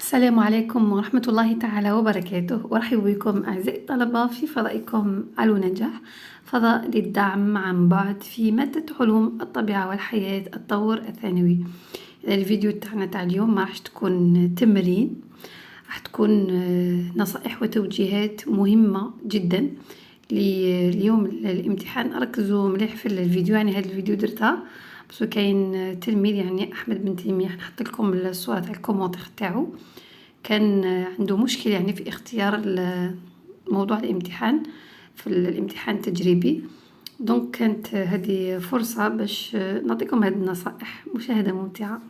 السلام عليكم ورحمة الله تعالى وبركاته، أرحب بكم أعزائي الطلبة في فضائكم علو نجاح، فضاء للدعم عن بعد في مادة علوم الطبيعة والحياة الطور الثانوي. الفيديو تاعنا تاع اليوم ما راح تكون تمرين، راح تكون نصائح وتوجيهات مهمة جدا ليوم الامتحان. ركزوا مليح في الفيديو، يعني هذا الفيديو درتها بس كاين تلميذ يعني احمد بن تيميه، نحط لكم الصوره تاع الكومونتير تاعو، كان عنده مشكل يعني في اختيار موضوع الامتحان في الامتحان التجريبي. دونك كانت هذه فرصه باش نعطيكم هذه النصائح. مشاهده ممتعه.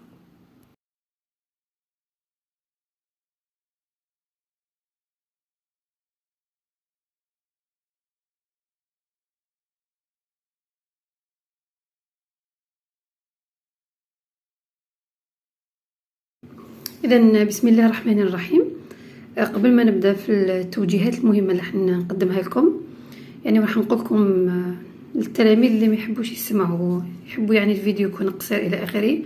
إذا بسم الله الرحمن الرحيم. قبل ما نبدا في التوجيهات المهمه اللي راح نقدمها لكم، يعني راح نقول لكم التلاميذ اللي ما يحبوش يسمعوا، يحبوا يعني الفيديو يكون قصير الى اخره،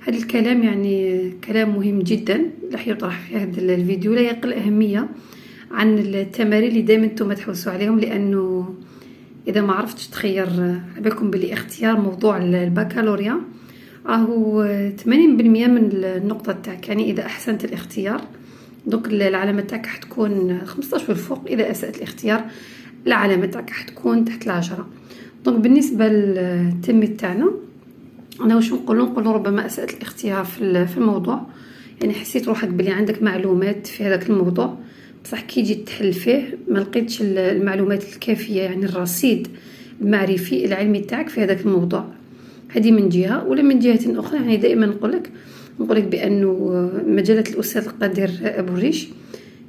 هذا الكلام يعني كلام مهم جدا راح يطرح في هذا الفيديو، لا يقل اهميه عن التمارين اللي دائما نتوما تحوسوا عليهم، لانه اذا ما عرفتش تخير على بالكم بلي اختيار موضوع البكالوريا راهو 80% من النقطه تاعك. يعني اذا احسنت الاختيار دوك العلامه تاعك حتكون 15 والفوق، اذا اسأت الاختيار العلامه تاعك حتكون تحت 10. دونك بالنسبه للتلميذ تاعنا انا واش نقولوا ربما اسأت الاختيار في الموضوع، يعني حسيت روحك بلي عندك معلومات في هذاك الموضوع، بصح كي جيت تحل فيه ما لقيتش المعلومات الكافيه، يعني الرصيد المعرفي العلمي تاعك في هذاك الموضوع. هذه من جهه، ولا من جهه اخرى يعني دائما نقولك بانه مجله الاستاذ القدير ابو الريش،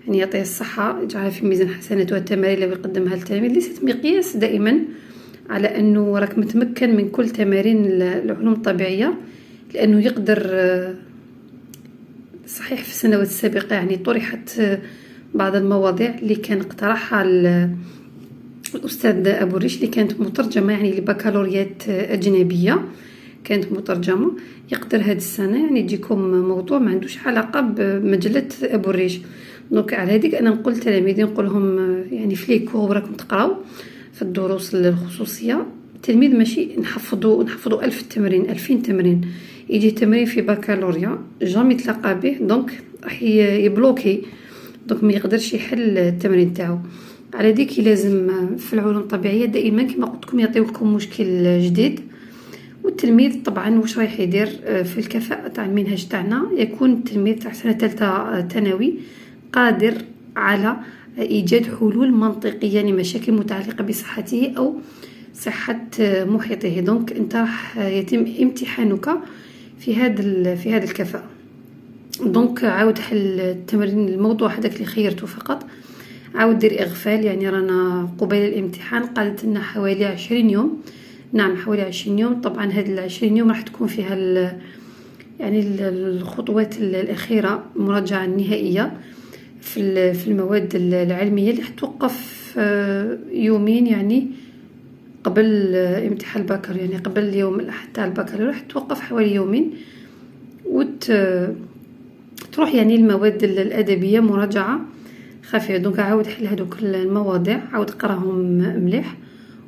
يعني يعطيه الصحه، يجعلها في ميزان حسناته، والتمارين اللي يقدمها للتلاميذ ليست مقياس دائما على انه راك متمكن من كل تمارين العلوم الطبيعيه، لانه يقدر صحيح في السنوات السابقه يعني طرحت بعض المواضيع اللي كان اقترحها الاستاذ ابو الريش، اللي كانت مترجمه يعني لبكالوريات اجنبيه، كانت مترجمه. يقدر هذه السنه يعني يجيكم موضوع ما عندوش علاقه بمجله ابو الريش. دونك على هذيك انا نقول لتلاميذي، نقول لهم يعني في ليكور راكم تقراو في الدروس الخصوصيه، التلميذ ماشي نحفظوا 1000 تمرين 2000 تمرين، يجي تمرين في بكالوريا جامي تلاقى به، دونك راح يبلوكي، دونك ما يقدرش يحل التمرين تاعو. على ديك لازم في العلوم الطبيعيه دائما كما قلت لكم يعطيو لكم مشكل جديد، والتلميذ طبعا واش رايح يدير في الكفاءه تاع المنهج تاعنا، يكون التلميذ تاع سنه ثالثه ثانوي قادر على ايجاد حلول منطقيه لمشاكل متعلقه بصحته او صحه محيطه. دونك انت راح يتم امتحانك في هذا الكفاءه. دونك عاود حل التمرين، الموضوع هذاك اللي خيرته فقط، عاود دير اغفال، يعني رانا قبيل الامتحان قالت لنا حوالي 20 يوم، نعم حوالي 20 يوم. طبعا هاد 20 يوم راح تكون فيها يعني الخطوات الاخيره، المراجعه النهائيه في المواد العلميه اللي حتوقف يومين، يعني قبل امتحان البكالوريا، يعني قبل اليوم الاحد تاع البكالوريا راح توقف حوالي يومين، تروح يعني المواد الادبيه مراجعه خفيفه. دونك عاود حل هذوك المواضيع، عاود قراهم مليح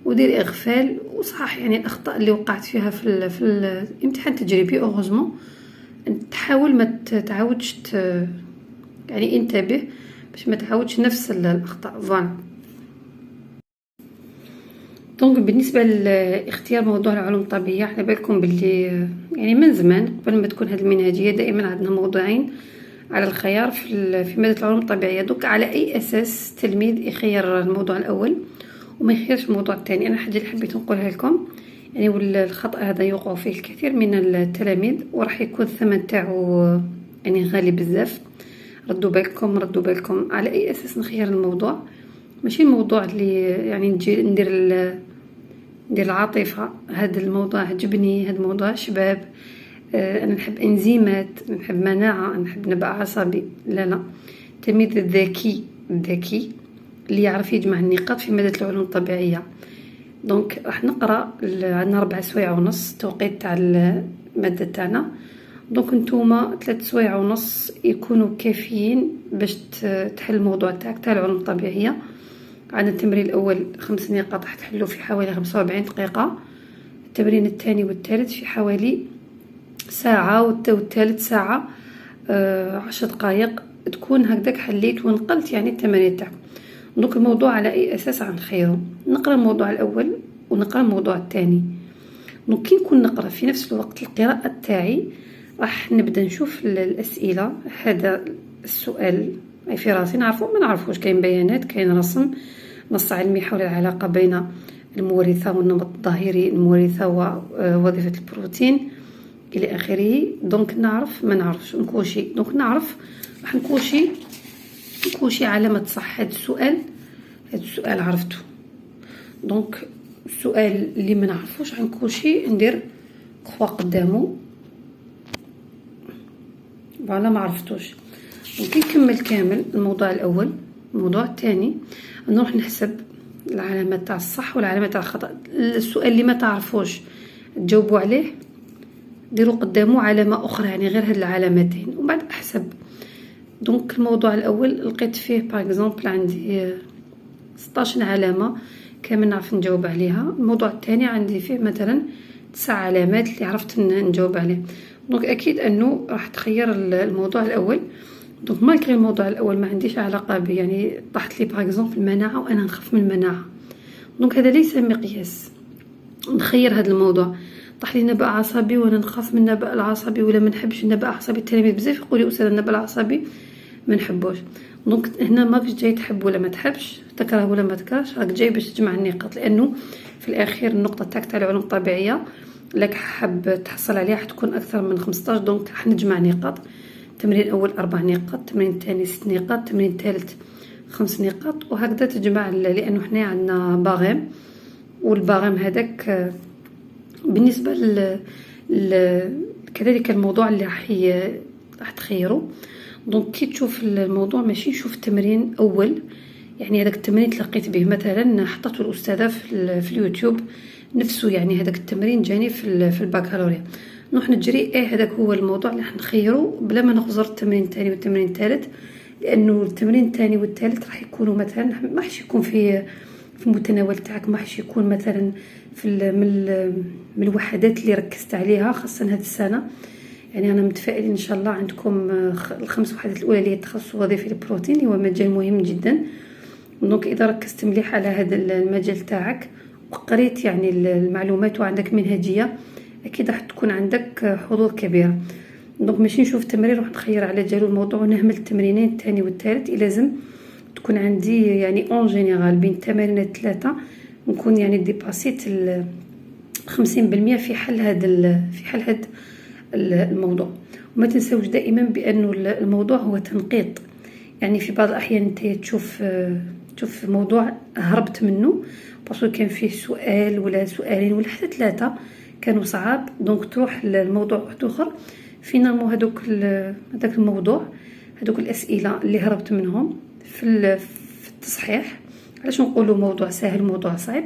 ودير اغفال، وصحح يعني الاخطاء اللي وقعت فيها في الامتحان التجريبي. اوغوزمون تحاول ما تعاودش يعني انتبه باش ما تعاودش نفس الاخطاء. فوالا. دونك بالنسبه لاختيار موضوع العلوم الطبيعيه، على بالكم باللي يعني من زمان قبل ما تكون هذه المنهجيه دائما عندنا موضوعين على الخيار في ماده العلوم الطبيعيه. دوك على اي اساس التلميذ يخير الموضوع الاول وما يخيرش الموضوع الثاني؟ انا حاجه اللي حبيت نقولها لكم، يعني والخطا هذا يوقع فيه الكثير من التلاميذ وراح يكون الثمن تاعو يعني غالي بزاف. ردوا بالكم على اي اساس نخير الموضوع، ماشي الموضوع اللي يعني نجي ندير العاطفه، هذا الموضوع عجبني، هذا الموضوع شباب، انا نحب انزيمات، نحب مناعه، نحب نبقى عصبي. لا، التلميذ الذكي اللي يعرف يجمع النقاط في ماده العلوم الطبيعيه. دونك راح نقرا عندنا 4 سوايع ونص توقيت تاع الماده تاعنا، دونك نتوما 3 سوايع ونص يكونوا كافيين باش تحل الموضوع تاعك تاع العلوم الطبيعيه. عندنا التمرين الاول 5 نقاط راح تحلو في حوالي 45 دقيقه، التمرين الثاني والثالث في حوالي ساعه، والثالث ساعه 10 دقائق. تكون هكذاك حليت ونقلت يعني التمارين تاعك. دونك الموضوع على اي اساس غنخيرو؟ نقرا الموضوع الاول ونقرا الموضوع الثاني. دونك كي نكون نقرا في نفس الوقت القراءه تاعي راح نبدا نشوف الاسئله. هذا السؤال في راسي نعرفه ما نعرفوش، كاين بيانات، كاين رسم، نص علمي حول العلاقه بين المورثه والنمط الظاهري المورثه ووظيفه البروتين الى اخره. دونك نعرف ما نعرفش نكوشي. دونك نعرف راح نكوشي علامه صح. هذا السؤال عرفته. دونك السؤال اللي ما نعرفوش غنكوشي ندير كخوا قدامه فوالا ما عرفتوش. ممكن نكمل كامل الموضوع الاول. الموضوع الثاني نروح نحسب العلامات تاع الصح والعلامات تاع الخطا. السؤال اللي ما تعرفوش تجاوبوا عليه ديروا قدامه علامه اخرى، يعني غير هاد العلامتين ومن بعد احسب. دونك الموضوع الاول لقيت فيه باغ اكزومبل عندي 16 علامه كامل نعرف نجاوب عليها. الموضوع الثاني عندي فيه مثلا 9 علامات اللي عرفت نجاوب عليه. دونك اكيد انه راح تخير الموضوع الاول. دونك مالغري الموضوع الاول ما عنديش علاقه به، يعني طاحت لي باغ اكزومبل المناعه وانا نخاف من المناعه، دونك هذا ليس مقياس نخير هذا الموضوع. طاح لي نبأ عصبي وانا نخاف من النبأ العصبي ولا ما نحبش النبأ العصبي. التلاميذ بزاف يقولوا استاذ النبأ العصبي ما نحبوش. دونك هنا ماكش جاي تحب ولا ما تحبش، تكره ولا ما تكرهش، راك جاي باش تجمع النقاط، لانه في الاخير النقطه تاعك تاع العلوم الطبيعيه لك حاب تحصل عليها حتكون اكثر من 15. دونك راح نجمع نقاط. التمرين الاول 4 نقاط، التمرين الثاني 6 نقاط، التمرين الثالث 5 نقاط، وهكذا تجمع. لانه حنا عندنا باغيم، والباغيم هذاك بالنسبه كذلك الموضوع اللي راح تخيره. دونك كي تشوف الموضوع ماشي نشوف تمرين اول، يعني هذاك التمرين تلقيت به مثلا حطته الاستاذه في اليوتيوب نفسه، يعني هذاك التمرين جاني في الباكالوريا، نروح نجري هذاك هو الموضوع اللي راح نخيره بلا ما نخزر التمرين الثاني والتمرين الثالث. لانه التمرين الثاني والثالث راح يكونوا مثلا ما راحش يكون في متناول تاعك، ما راحش يكون مثلا من الوحدات اللي ركزت عليها خاصه هذه السنه. يعني انا متفائلين ان شاء الله عندكم ال5 وحدات الاولى اللي هي التخصص الوظيفي البروتين، اللي هو مجال مهم جدا. دونك اذا ركزت مليح على هذا المجال تاعك وقريت يعني المعلومات وعندك منهجيه، اكيد راح تكون عندك حظوظ كبيره. دونك ماشي نشوف تمرين نروح نخير على جالو الموضوع ونهمل التمرينين الثاني والثالث. لازم تكون عندي يعني اون جينيرال بين التمارين الثلاثه نكون يعني ديباسيت 50% في حل هذا الموضوع. وما تنسوش دائما بانه الموضوع هو تنقيط، يعني في بعض الاحيان انت تشوف موضوع هربت منه باسكو كان فيه سؤال ولا سؤالين ولا حتى 3 كانوا صعاب، دونك تروح للموضوع واحد اخر. فينالمون هذاك الموضوع هذوك الاسئله اللي هربت منهم في التصحيح. علاش نقولوا موضوع سهل موضوع صعب؟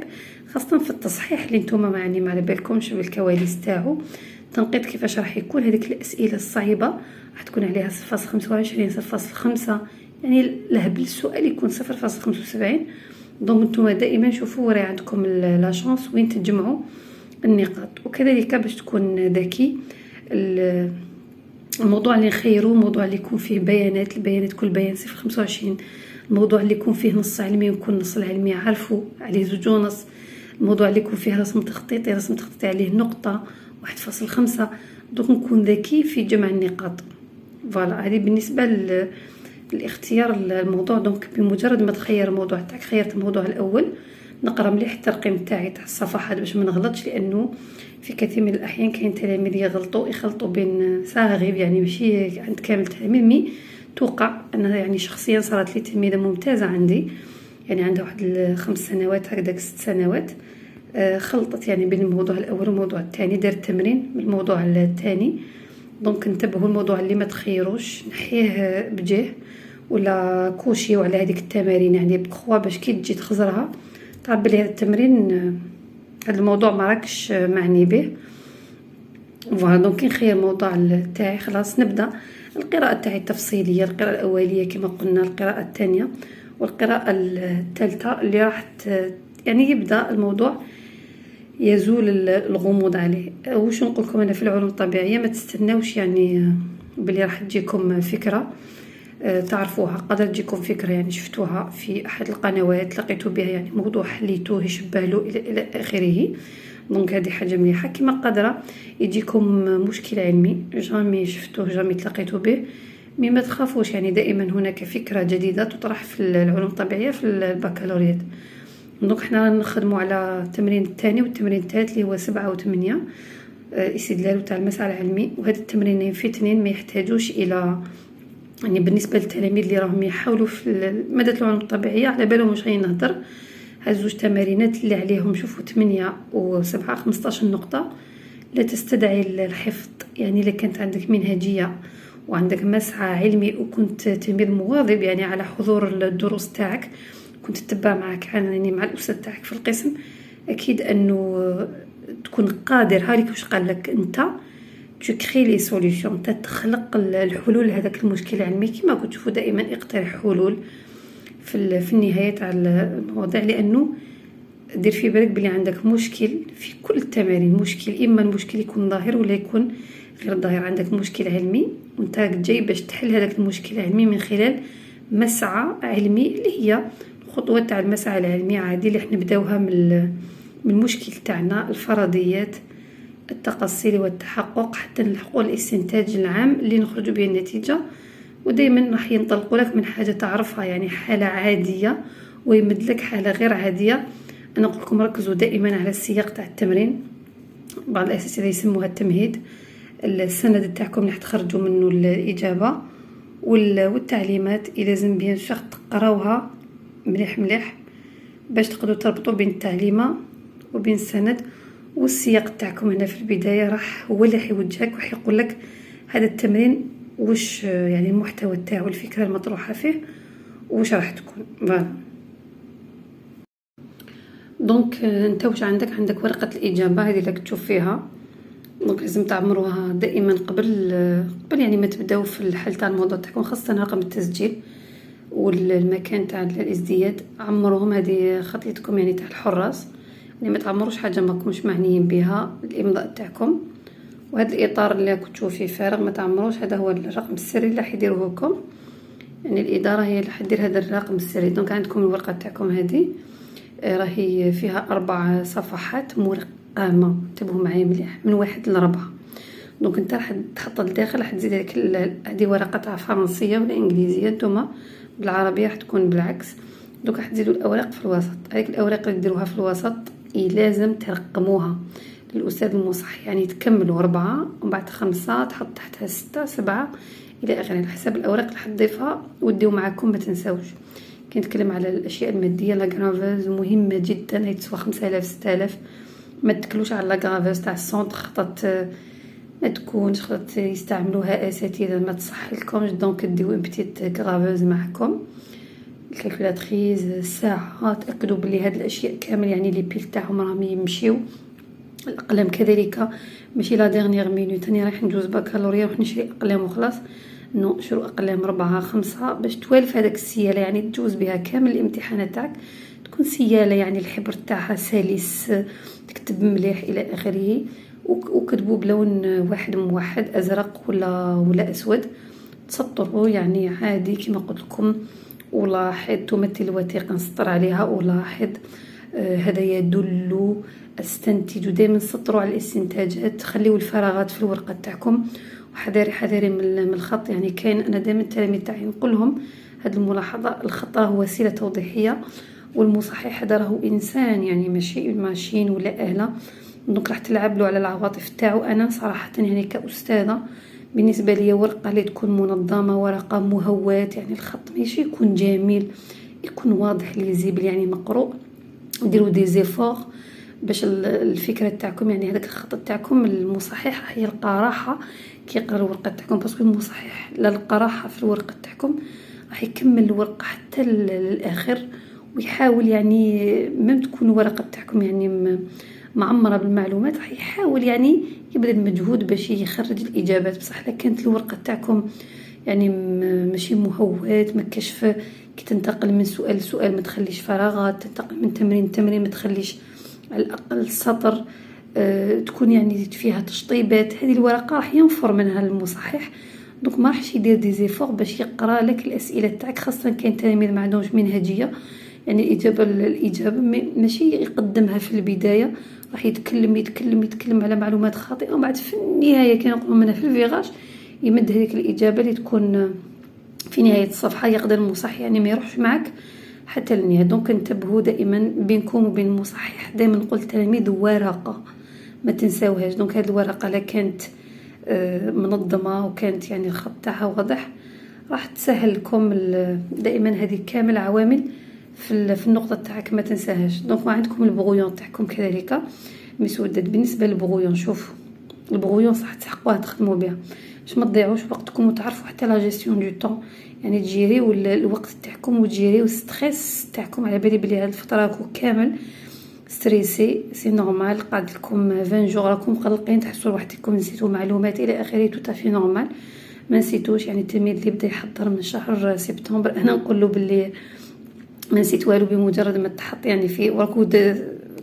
خاصه في التصحيح اللي نتوما ما على بالكمش بالكواليس تاعو. تنقيط كيفاش راح يكون هذيك الاسئله الصعيبه راح تكون عليها 0.25 0.5، يعني لهبل السؤال يكون 0.75. دونك نتوما دائما شوفوا راهي عندكم لا شانس وين تجمعوا النقاط. وكذلك باش تكون ذكي الموضوع اللي نخيروه موضوع اللي يكون فيه البيانات كل بيان 0.25. الموضوع اللي يكون فيه نص علمي ويكون نص العلمي عارفوا عليه 2 ونص. الموضوع اللي يكون فيه رسم تخطيطي عليه نقطة 1.5. دونك نكون ذكي في جمع النقاط. فوالا هذه بالنسبة لاختيار الموضوع. دونك بمجرد ما تخير الموضوع تاعك، خيرت الموضوع الاول، نقرا مليح الترقيم تاعي تاع الصفحات باش ما نغلطش، لانه في كثير من الاحيان كاين تلاميذ يخلطوا بين ساغب، يعني ماشي عند كامل التلاميذ. مي توقع انا يعني شخصيا صارت لي تلميذه ممتازه عندي، يعني عندها واحد 5 سنوات هكذاك 6 سنوات، خلطت يعني بين الموضوع الاول والموضوع الثاني، دارت تمرين بالموضوع الثاني. دونك انتبهوا الموضوع اللي ما تخيروش نحيه بجاه ولا كوشي وعلى هذيك التمارين يعني بخوا باش كي تجي تخزرها تعرف بلي هذا التمرين هذا الموضوع ما راكش معني به. فوالا دونك كي نخير الموضوع تاعي خلاص نبدا القراءه تاعي التفصيليه، القراءه الاوليه كما قلنا، القراءه الثانيه والقراءه الثالثه اللي راح يعني يبدا الموضوع يزول الغموض عليه. واش نقول لكم انا في العلوم الطبيعيه ما تستناوش يعني بلي راح تجيكم فكره تعرفوها، قادر تجيكم فكره يعني شفتوها في احد القنوات لقيتوا بها يعني موضوع حليتوه يشبه له الى اخره. دونك هذه حاجه مليحه. كما قادره يجيكم مشكل علمي جامي شفتوه جامي تلاقيتوا به، مي ما تخافوش يعني دائما هناك فكره جديده تطرح في العلوم الطبيعيه في البكالوريات. دونك حنا نخدموا على التمرين الثاني والتمرين الثالث اللي هو 7 و8 استدلال تاع المسألة العلمي. وهذا التمرينين في اثنين ما يحتاجوش الى يعني بالنسبه للتلاميذ اللي راهم يحاولوا في ماده العلوم الطبيعيه على بالهم واش غادي نهضر. هاد زوج تمارينات اللي عليهم شوفوا 8 و7 15 نقطه لا تستدعي الحفظ. يعني اذا كانت عندك منهجيه وعندك مسعى علمي وكنت تلميذ مواظب يعني على حضور الدروس تاعك، كنت تتبع معك يعني مع الاستاذ تاعك في القسم، اكيد انه تكون قادر. هاريك واش قال لك انت تكري لي سوليوشن، تخلق الحلول لهذاك المشكل العلمي. كما قلت شوفوا دائما اقترح حلول في النهايه تاع المواضيع، لانه دير في بالك بلي عندك مشكل في كل التمارين. مشكل اما المشكل يكون ظاهر ولا يكون غير ظاهر، عندك مشكل علمي وانت جاي باش تحل هذاك المشكل العلمي من خلال مسعى علمي اللي هي الخطوات تاع المسعى العلمي عادي اللي احنا نبداوها من المشكل تاعنا الفرضيات التقصي والتحقق حتى نلحقوا الاستنتاج العام اللي نخرج به النتيجه. ودائما راح ينطلقوا لك من حاجه تعرفها يعني حاله عاديه ويمد لك حاله غير عاديه. انا نقول لكم ركزوا دائما على السياق تاع التمرين. بعض الاساتذه يسموها التمهيد، السند تاعكم اللي تخرجوا منه الاجابه والتعليمات. لازم بيان سور تقراوها مليح مليح باش تقدروا تربطوا بين التعليمه وبين السند. والسياق تاعكم هنا في البدايه راح هو اللي حيوجهك وحيقول لك هذا التمرين واش يعني المحتوى تاعو، الفكره المطروحه فيه واش راح تكون. فوالا دونك انت واش عندك ورقه الاجابه هذه اللي تشوف فيها. دونك لازم تعمروها دائما قبل يعني ما تبداو في الحل تاع الموضوع تاعكم، خاصه رقم التسجيل والمكان تاع الازدياد. عمروهم، هذه خطيتكم يعني تاع الحراس، يعني ما تعمروش حاجه ما كنتوش معنيين بها. الامضاء تاعكم وهذا الاطار اللي كنت تشوفوا فيه فارغ ما تعمروش، هذا هو الرقم السري اللي حيديروه لكم. يعني الاداره هي اللي حدير هذا الرقم السري. دونك عندكم الورقه تاعكم هذه راهي فيها 4 صفحات مرقمه، انتبهوا معايا مليح من 1 ل 4. دونك انت راح تحط لداخل راح تزيد لك هذه ورقه تاع فرنسيه ولا انجليزيه، نتوما بالعربيه راح تكون بالعكس. دوك راح تزيدوا الاوراق في الوسط. هذيك الاوراق اللي ديروها في الوسط لازم ترقموها للاستاذ المصحح، يعني تكملوا 4 ومن بعد 5 تحط تحتها 6 7 الى اخره على حسب الاوراق اللي حتضيفها وديو معكم ما تنساوش. كنتكلم على الاشياء الماديه لا غرافيز مهمه جدا، هي تسوى 5000 6000. ما تكلوش على لا غرافيز تاع السونتر خطط ما تكونش خطط يستعملوها اساتذه ما تصح لكمش. دونك ديو بتيت غرافيز معكم، الكالكولاتريز الساعه، تاكدوا بلي هاد الاشياء كامل يعني لي بيل تاعهم راهم يمشيو. الاقلام كذلك ماشي لا ديرنيير مينوت راني رايح ندوز بكالوريا نروح نشري اقلام وخلاص. نو، شرو اقلام 4 5 باش توالف هذاك السياله، يعني تجوز بها كامل الامتحانات تاعك، تكون سياله يعني الحبر تاعها سلس، تكتب مليح الى اخره. وكتبوا بلون واحد موحد ازرق ولا اسود، تسطروا يعني عادي كما قلت لكم. ولاحظ تمثل وثيقه نسطر عليها ولاحظ هذا يدل استنتج. دائما سطروا على الاستنتاجات، خليوا الفراغات في الورقه تاعكم وحذاري من الخط. يعني كاين انا دائما التلاميذ تاعي نقول لهم هذه الملاحظه، الخط هو وسيله توضيحيه والمصحح هذا راهو انسان يعني ماشي ماشين ولا اله. دونك راح تلعب له على العواطف تاعو. انا صراحه يعني كاستاذه بالنسبه لي ورقه اللي تكون منظمه، ورقه مهوات، يعني الخط ماشي يكون جميل، يكون واضح ليزيبل يعني مقروء. ديروا دي زيفور باش الفكره تاعكم يعني هذاك الخط تاعكم المصحح راح يلقى راحه كي يقرا الورقه تاعكم، باسكو المصحح لا لقى راحه في الورقه تاعكم راح يكمل الورقه حتى للاخر ويحاول يعني ميم تكون الورقه تاعكم يعني معمره بالمعلومات راح يحاول يعني يبذل مجهود باش يخرج الاجابات. بصح الا كانت الورقه تاعكم يعني ماشي مهوات، ما كشف كي تنتقل من سؤال لسؤال ما تخليش فراغات، تنتقل من تمرين لتمرين ما تخليش على الاقل سطر تكون يعني فيها تشطيبات، هذه الورقه راح ينفر منها المصحح. دونك ما راحش يدير دي زيفور باش يقرا لك الاسئله تاعك، خاصه كاين تلاميذ ما عندهمش منهجيه، يعني الاجابه ماشي يقدمها في البدايه، راح يتكلم على معلومات خاطئه، ومن بعد في النهايه كي نقولوا منها في الفيغاج يمد هذيك الاجابه اللي تكون في نهايه الصفحه، يقدر المصحح يعني ما يروحش معك حتى للنهايه. دونك انتبهوا دائما بينكم وبين المصحح، دائما نقول التلاميذ ورقه ما تنساوهاش. دونك هذه الورقه لا كانت منظمه وكانت يعني الخط تاعها واضح راح تسهل لكم دائما هذه كامل عوامل في النقطه تاعك ما تنساهاش. دونك ما عندكم البغويون تاعكم كذلك مسودد. بالنسبه للبغويون شوفوا البغويون صح تحقوها تخدموا بها باش ما تضيعوش وقتكم وتعرفوا حتى لا جيستيون دو طون، يعني تجيريو الوقت تاعكم وتجيريو الستريس تاعكم. على بالي بلي هاد الفتره راكم كامل ستريسي، سي نورمال، قعد لكم 20 جوغ راكم مقلقين تحسوا روحكم نسيتوا معلومات الى اخره، تو في نورمال ما نسيتوش. يعني التلميذ اللي بدا يحضر من شهر سبتمبر انا نقول له باللي ما نسيت والو بمجرد ما تحط يعني في وراكو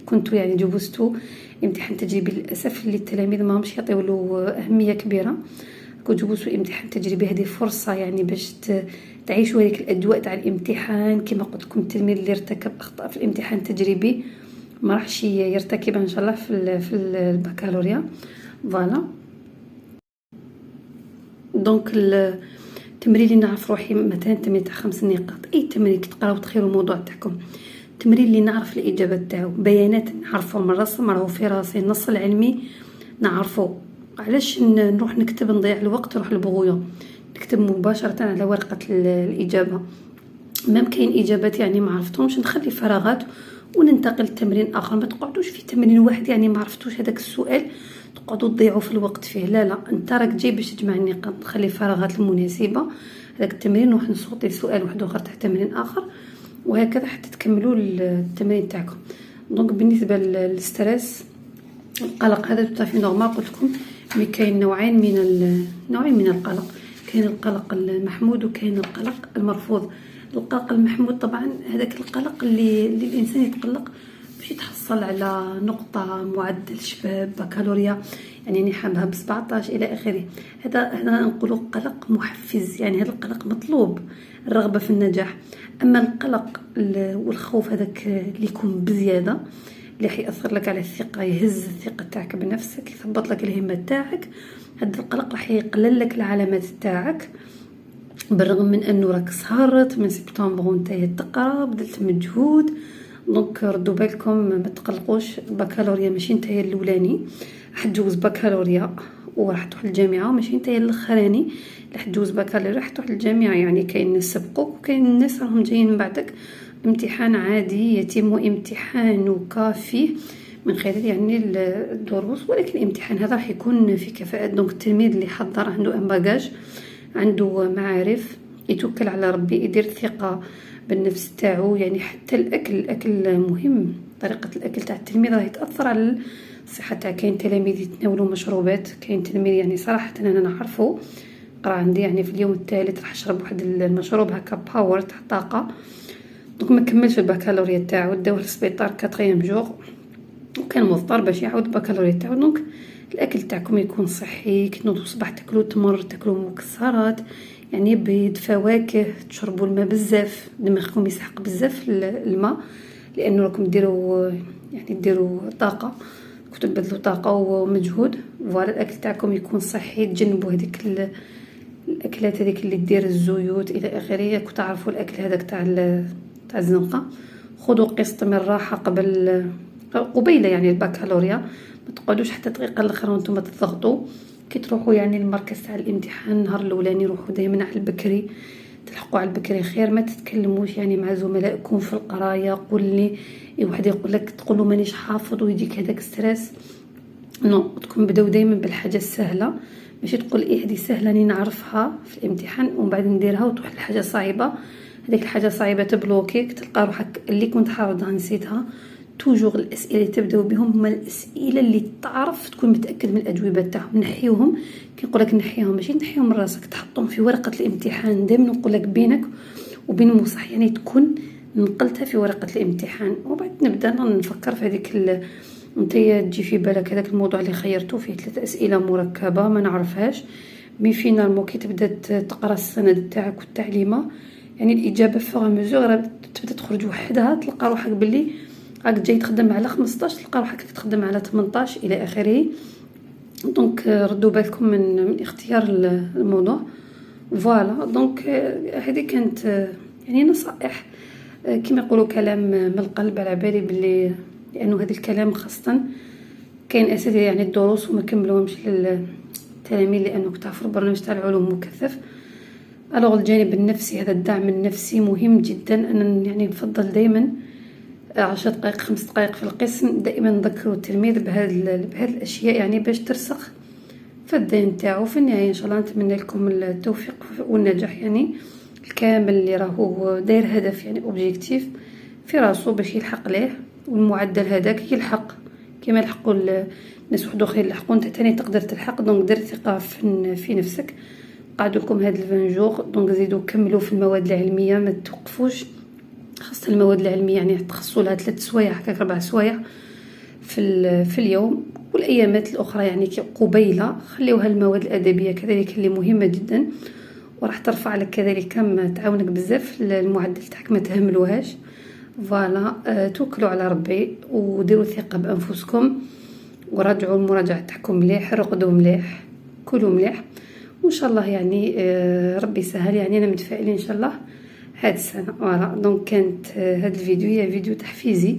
كنتو يعني جبستو امتحان تجريبي. للاسف اللي التلاميذ ما همش يعطيو له اهميه كبيره، كتجبسوا امتحان تجريبي، هذه فرصه يعني باش تعيشوا هذيك الاجواء تاع الامتحان. كما قلت لكم التلميذ اللي ارتكب اخطاء في الامتحان التجريبي ما راحش يرتكبها ان شاء الله في البكالوريا. فوالا دونك التمرين اللي نعرف روحي مثلا التمرين تاع 5 نقاط، اي تمرين كتقراو تخيروا الموضوع تاعكم، التمرين اللي نعرف الاجابه تاعو، بيانات نعرفوا من الرسم راهو في راسي، النص العلمي نعرفوا. علاش نروح نكتب نضيع الوقت نروح للبغويون نكتب مباشره على ورقه الاجابه. مام كاين اجابات يعني ما عرفتهمش نخلي فراغات وننتقل لتمرين اخر. ما تقعدوش في تمرين واحد يعني ما عرفتوش هذاك السؤال تقعدوا تضيعوا في الوقت فيه، لا انت راك جاي باش تجمع النقاط، تخلي فراغات المناسبه هذاك التمرين نروح نصوتي سؤال واحد اخر تاع تمرين اخر، وهكذا حتى تكملوا التمرين تاعكم. دونك بالنسبه للستريس القلق هذا تطفي نورمال. قلت لكم مي كاين نوعين من القلق، كاين القلق المحمود وكاين القلق المرفوض. القلق المحمود طبعا هذاك القلق اللي الانسان يتقلق باش يتحصل على نقطه معدل شباب بكالوريا، يعني حابها ب 17 الى اخره. هذا نقولوا قلق محفز، يعني هذا القلق مطلوب، الرغبه في النجاح. اما القلق والخوف هذاك اللي يكون بزياده اللي حيأثر لك على الثقه، يهز الثقه تاعك بنفسك، يثبط لك الهمه تاعك، هذا القلق راح يقلل لك العلامات تاعك. بالرغم من انه راك سهرت من سبتمبر وانت تقرا بذلت مجهود. دونك ردوا بالكم ما تقلقوش، البكالوريا ماشي نتايا الاولاني، راح تجوز بكالوريا وراح تروح للجامعه، وماشي نتايا الاخراني راح تجوز بكالوريا راح تروح للجامعه. يعني كاين ناس سبقوك وكاين الناس راهم جايين من بعدك. امتحان عادي يتم امتحانك فيه من خلال يعني الدروس، ولكن الامتحان هذا راح يكون في كفاءه. دونك التلميذ اللي حضر عنده ان باجاج، عنده معارف، يتوكل على ربي، يدير ثقه بالنفس تاعو. يعني حتى الاكل مهم، طريقه الاكل تاع التلميذ راح تاثر على الصحه تاع. كاين تلاميذ يتناولوا مشروبات، كاين تلميذ يعني صراحه انا نعرفه قرا عندي يعني في اليوم الثالث راح يشرب واحد المشروب هكا باور تاع طاقه. دونك ما كملش البكالوريا تاعو، داوه للسبيطار 4 جوغ وكان مضطر باش يعاود البكالوريا تاعو. دونك الاكل تاعكم يكون صحي، كنوضوا الصباح تاكلوا تمر، تاكلوا مكسرات، يعني بيض، فواكه، تشربوا الماء بزاف، دماغكم يسحق بزاف الماء لانه راكم ديروا طاقه، كنتو تبذلوا طاقه ومجهود. فوالا الاكل تاعكم يكون صحي، تجنبوا هذيك الاكلات هذيك اللي دير الزيوت الى اخره. كنتو تعرفوا الاكل هذاك تاع الزنقه. خذوا قسط من الراحه قبيله يعني البكالوريا، ما تقعدوش حتى دقيقه الاخر وانتم تضغطوا. كي تروحوا يعني المركز تاع الامتحان النهار الاولاني روحوا دائما على البكري، تلحقوا على البكري خير. ما تتكلموش يعني مع زملائكم في القرايه، قول لي واحد يقول لك تقول له مانيش حافظ ويجيك هذاك ستريس. نو، تكون بداو دائما بالحاجه السهله، ماشي تقول ايه هذه سهله راني نعرفها في الامتحان ومن بعد نديرها وتروح لحاجه صعيبه. هذيك الحاجه صعيبه تبلوكيك، تلقى روحك اللي كنت حافظها نسيتها، توجور الاسئله اللي تبداو بهم هما الاسئله اللي تعرف تكون متاكد من الاجوبه تاعهم. نحيوهم، كنقول لك نحيهم ماشي نحيهم من راسك، تحطهم في ورقه الامتحان. دائما نقول لك بينك وبين المصح يعني تكون نقلتها في ورقه الامتحان، وبعد نبدا نفكر في هذيك انت تجي في بالك هذاك الموضوع اللي خيرته فيه 3 اسئله مركبه ما نعرفهاش، مي فينالمون كي تبدا تقرا السند تاعك والتعليمه يعني الاجابه فوغ مزور تبدا تخرج وحدها، تلقى روحك باللي راك جاي تخدم على 15 تلقى روحك تخدم على 18 الى اخره. دونك ردوا بالكم من اختيار الموضوع. فوالا دونك هذه كانت يعني نصائح كما يقولوا كلام من القلب، على بالي باللي لانه هذا الكلام خاصه كاين اساتذه يعني الدروس وما كملوهمش للتلاميذ لانه تعرفوا البرنامج تاع العلوم مكثف. الوغ الجانب النفسي، هذا الدعم النفسي مهم جدا. انا يعني نفضل دائما 10 دقائق 5 دقائق في القسم، دائما نذكروا التلميذ بهذه الاشياء يعني باش ترسخ في الذهن تاعو. في النهايه ان شاء الله نتمنى لكم التوفيق والنجاح يعني الكامل اللي راهو داير هدف يعني اوبجيكتيف في راسو باش يلحق ليه، والمعدل هذاك يلحق كما يلحقوا الناس وحده خير يلحقوا انت ثاني تقدر تلحق. دونك دير ثقه في نفسك. قعدوا لكم هاد 20 جوغ، دونك زيدوا كملوا في المواد العلميه ما توقفوش، خاصه المواد العلميه يعني تخصصوا لها 3 سوايع هكاك 4 سوايع في اليوم، والايامات الاخرى يعني قبيله خليوها المواد الادبيه كذلك اللي مهمه جدا وراح ترفع لك كذلك كم تعاونك بزاف المعدل تاعك ما تهملوهاش. فوالا توكلوا على ربي وديروا ثقه بانفسكم وراجعوا المراجعه تاعكم مليح، رقدوا مليح، كلوا مليح، وان شاء الله يعني ربي يسهل. يعني انا متفائلين ان شاء الله هاد السنه. فوالا دونك كانت هاد الفيديو هي فيديو تحفيزي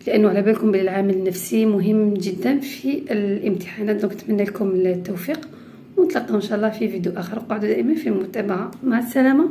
لانه على بالكم بالعامل النفسي مهم جدا في الامتحانات. دونك نتمنى لكم التوفيق ونتلاقاو ان شاء الله في فيديو اخر. قعدوا دائما في المتابعه. مع السلامه.